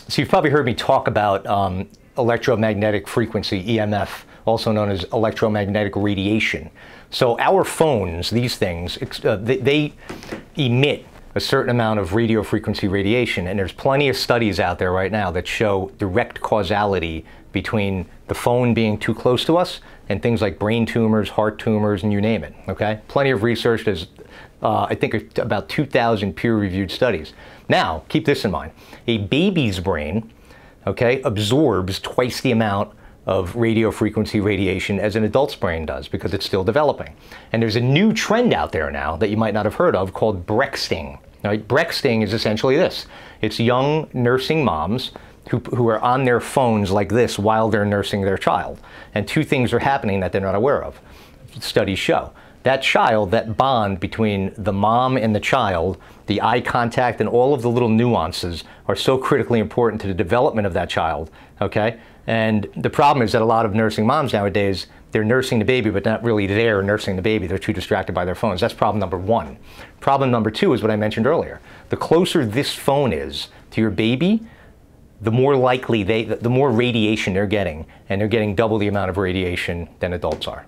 So you've probably heard me talk about electromagnetic frequency, EMF, also known as electromagnetic radiation. So our phones, these things, they emit a certain amount of radio frequency radiation, and there's plenty of studies out there right now that show direct causality between the phone being too close to us and things like brain tumors, heart tumors, and you name it, okay? Plenty of research. There's, I think, about 2,000 peer-reviewed studies. Now, keep this in mind. A baby's brain, okay, absorbs twice the amount of radio frequency radiation as an adult's brain does because it's still developing. And there's a new trend out there now that you might not have heard of called Brexting. Right? Brexting is essentially this. It's young nursing moms who are on their phones like this while they're nursing their child. And two things are happening that they're not aware of. Studies show. That child, that bond between the mom and the child, the eye contact and all of the little nuances are so critically important to the development of that child, okay? And the problem is that a lot of nursing moms nowadays, they're nursing the baby, but not really there nursing the baby. They're too distracted by their phones. That's problem number one. Problem number two is what I mentioned earlier. The closer this phone is to your baby, the more likely the more radiation they're getting, and they're getting double the amount of radiation than adults are.